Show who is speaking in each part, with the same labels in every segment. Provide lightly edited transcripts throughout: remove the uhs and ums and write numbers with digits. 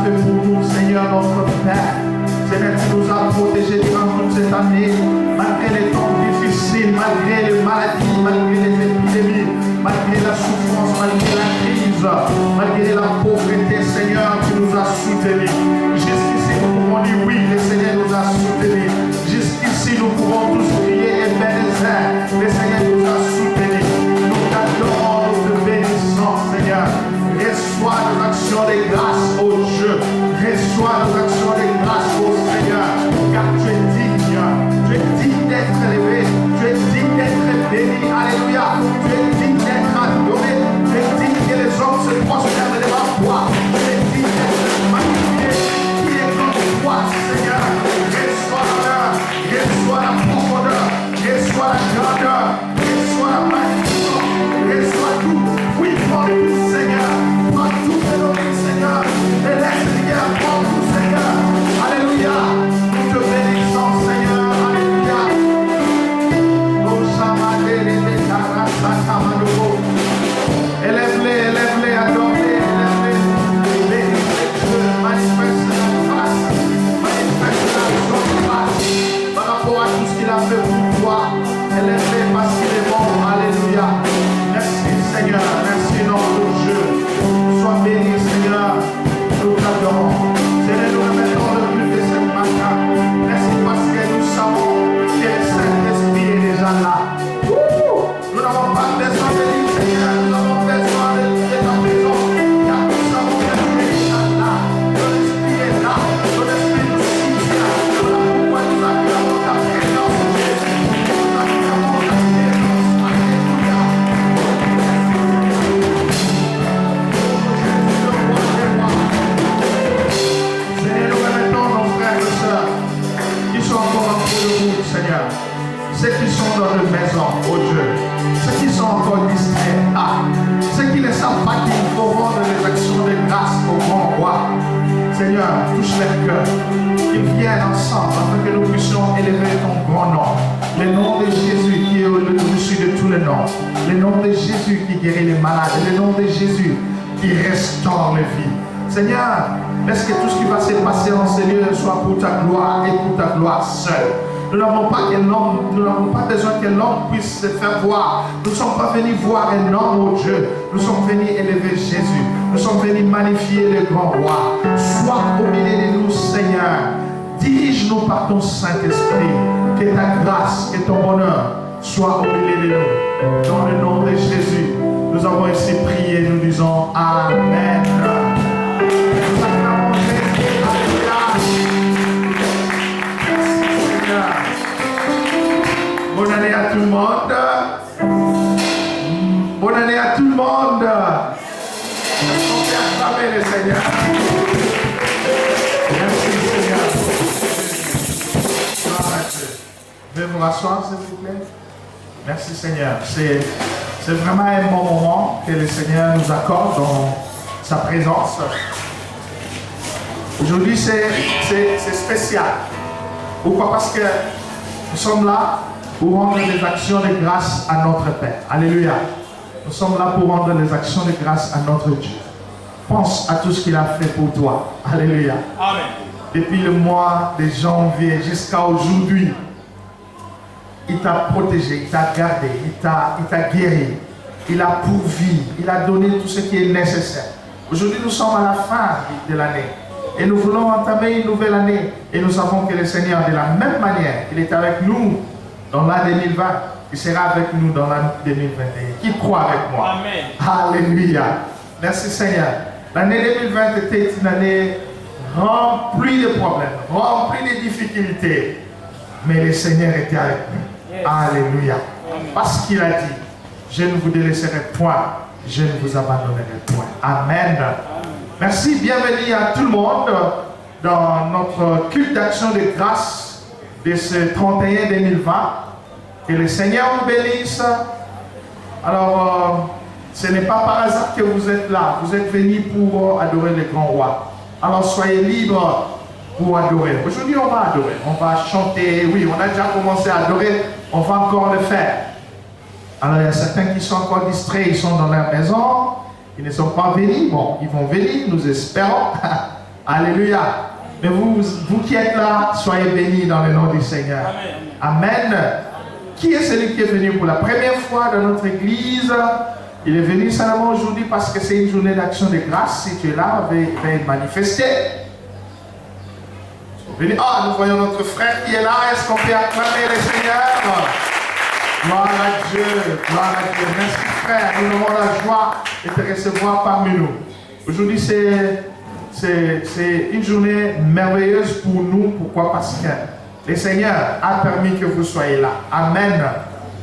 Speaker 1: fait pour nous, Seigneur, notre Père. Seigneur, tu nous as protégés durant toute cette année, malgré les temps difficiles, malgré les maladies, malgré les épidémies, malgré la souffrance, malgré la crise, malgré la pauvreté, Seigneur, tu nous as soutenus. Jusqu'ici, nous pouvons dire oui, le Seigneur nous a soutenus. Jusqu'ici, nous pouvons tous crier Ebenezer, le Seigneur nous a soutenus. Nous t'adorons, nous te bénissons, Seigneur. Reçois nos actions de grâce au Dieu. Reçois nos actions de grâce au Seigneur. Car tu es digne d'être élevé. Tu es digne d'être béni. Alléluia. Tu es digne d'être adoré. Tu es digne que les hommes se prosternent devant toi. Tu es digne d'être magnifié. Qui est comme toi, Seigneur. Reçois l'honneur. Reçois la profondeur. Reçois la grandeur. Reçois la magnificence. Reçois tout. Oui, prends tout, Seigneur. Prends tout, Seigneur. Et laisse les guerres prendre tout, Seigneur. Alléluia. Nous te bénissons, Seigneur. Alléluia. Élève-les, élève-les, adore-les, élève-les. Bénis-les, Dieu. Manifeste la grâce. Manifeste la grâce. Par rapport à tout ce qu'il a fait pour toi. Élève-les parce qu'il est bon. Alléluia. Merci, Seigneur. Merci, notre Dieu. Sois béni, Seigneur. Nous t'adorons. Seigneur, nous remettons le but de cette matin. Merci parce que nous savons que le Saint-Esprit est déjà là. Nous n'avons pas besoin de lui, Seigneur. Nous avons besoin de ta présence. Car nous savons que tu es déjà là. Ton esprit est là. Ton esprit nous soutient. Voilà pourquoi nous acclamons ta présence, Jésus. Nous acclamons ta présence. Alléluia. Seigneur, nous remettons nos frères et sœurs qui sont encore en cours de route, Seigneur. Ceux qui sont dans leur maison, oh Dieu. Ceux qui sont encore distraits, ceux qui ne savent pas qu'il faut rendre les actions de grâce au grand roi. Seigneur, touche leur cœur. Qu'ils viennent ensemble afin que nous puissions élever ton grand nom. Le nom de Jésus qui est au-dessus de tous les noms. Le nom de Jésus qui guérit les malades. Le nom de Jésus qui restaure les vies. Seigneur, laisse que tout ce qui va se passer en ces lieux soit pour ta gloire et pour ta gloire seule. Nous n'avons pas besoin que l'homme puisse se faire voir. Nous ne sommes pas venus voir un homme, oh Dieu. Nous sommes venus élever Jésus. Nous sommes venus magnifier le grand roi. Sois au milieu de nous, Seigneur. Dirige-nous par ton Saint-Esprit. Que ta grâce et ton bonheur soient au milieu de nous. Dans le nom de Jésus, nous avons ici prié. Nous disons Amen. Nous acclamons Jésus. Alléluia. Bonne année à tout le monde. Bonne année à tout le monde. Est-ce qu'on peut acclamer le Seigneur? Merci Seigneur. Gloire à Dieu. Veuillez vous rasseoir s'il vous plaît. Merci Seigneur. C'est vraiment un bon moment que le Seigneur nous accorde dans sa présence. Aujourd'hui c'est spécial. Pourquoi? Parce que nous sommes là pour rendre les actions de grâce à notre Père. Alléluia. Nous sommes là pour rendre les actions de grâce à notre Dieu. Pense à tout ce qu'il a fait pour toi. Alléluia. Amen. Depuis le mois de janvier jusqu'à aujourd'hui, il t'a protégé, il t'a gardé, il t'a guéri, il a pourvu, il a donné tout ce qui est nécessaire. Aujourd'hui, nous sommes à la fin de l'année. Et nous voulons entamer une nouvelle année. Et nous savons que le Seigneur, de la même manière qu'il est avec nous dans l'année 2020, il sera avec nous dans l'année 2021. Qui croit avec moi? Amen. Alléluia. Merci Seigneur. L'année 2020 était une année remplie de problèmes, remplie de difficultés. Mais le Seigneur était avec nous. Yes. Alléluia. Amen. Parce qu'il a dit, je ne vous délaisserai point, je ne vous abandonnerai point. Amen. Merci, bienvenue à tout le monde dans notre culte d'action de grâce de ce 31 2020. Que le Seigneur vous bénisse. Alors, ce n'est pas par hasard que vous êtes là. Vous êtes venus pour adorer le grand roi. Alors, soyez libres pour adorer. Aujourd'hui, on va adorer. On va chanter. Oui, on a déjà commencé à adorer. On va encore le faire. Alors, il y a certains qui sont encore distraits. Ils sont dans leur maison. Ils ne sont pas venus. Bon, ils vont venir, nous espérons. Alléluia. Mais vous qui êtes là, soyez bénis dans le nom du Seigneur. Amen. Qui est celui qui est venu pour la première fois dans notre église? Il est venu seulement aujourd'hui parce que c'est une journée d'action de grâce. Si tu es là, veuillez manifester. Nous voyons notre frère qui est là. Est-ce qu'on peut acclamer le Seigneur? Gloire à Dieu, gloire à Dieu. Merci frère, nous avons la joie de te recevoir parmi nous. Aujourd'hui c'est une journée merveilleuse pour nous. Pourquoi? Parce que le Seigneur a permis que vous soyez là. Amen.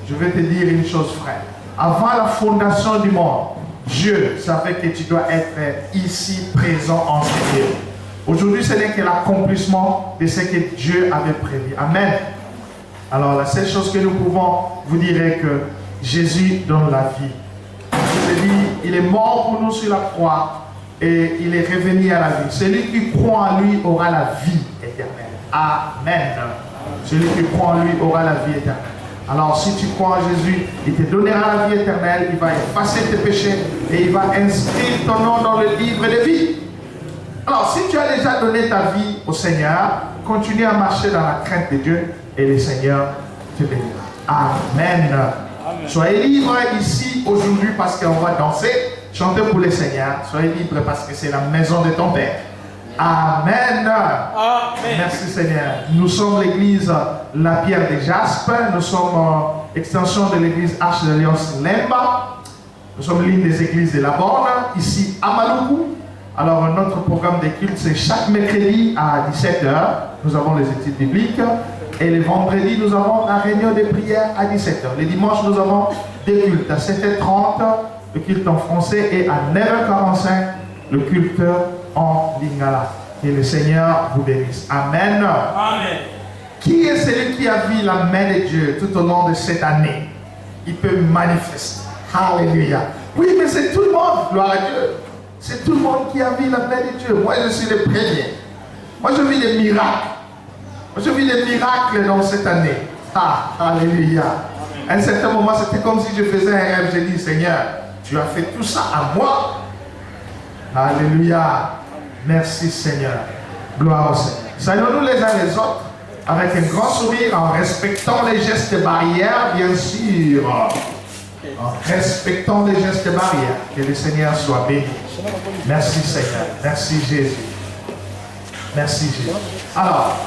Speaker 1: Je vais te dire une chose frère. Avant la fondation du monde, Dieu savait que tu dois être ici présent en ce lieu. Aujourd'hui ce n'est que l'accomplissement de ce que Dieu avait prévu. Amen. Alors la seule chose que nous pouvons vous dire est que Jésus donne la vie. Je te dis, il est mort pour nous sur la croix et il est revenu à la vie. Celui qui croit en lui aura la vie éternelle. Amen. Celui qui croit en lui aura la vie éternelle. Alors si tu crois en Jésus, il te donnera la vie éternelle, il va effacer tes péchés et il va inscrire ton nom dans le livre de vie. Alors si tu as déjà donné ta vie au Seigneur, continue à marcher dans la crainte de Dieu et le Seigneur te bénira. Amen. Amen. Soyez libres ici aujourd'hui parce qu'on va danser, chanter pour le Seigneur. Soyez libres parce que c'est la maison de ton Père. Amen. Amen. Merci Seigneur. Nous sommes l'église La Pierre de Jaspe. Nous sommes extension de l'église Arche d'Alliance Lemba. Nous sommes l'une des églises de la Borne, ici à Maluku. Alors notre programme de culte c'est chaque mercredi à 17h. Nous avons les études bibliques. Et les vendredis, nous avons la réunion de prière à 17h. Les dimanches, nous avons des cultes à 7h30, le culte en français, et à 9h45, le culte en lingala. Que le Seigneur vous bénisse. Amen. Amen. Qui est celui qui a vu la main de Dieu tout au long de cette année? Il peut manifester. Alléluia. Oui, mais c'est tout le monde, gloire à Dieu. C'est tout le monde qui a vu la main de Dieu. Moi, je suis le premier. Moi, je vis des miracles. Je vis des miracles dans cette année. Ah, alléluia. À un certain moment, c'était comme si je faisais un rêve. J'ai dit, Seigneur, tu as fait tout ça à moi. Alléluia. Merci Seigneur. Gloire au Seigneur. Saluons-nous les uns les autres avec un grand sourire en respectant les gestes barrières, bien sûr. En respectant les gestes barrières. Que le Seigneur soit béni. Merci Seigneur. Merci Jésus. Merci Jésus. Alors,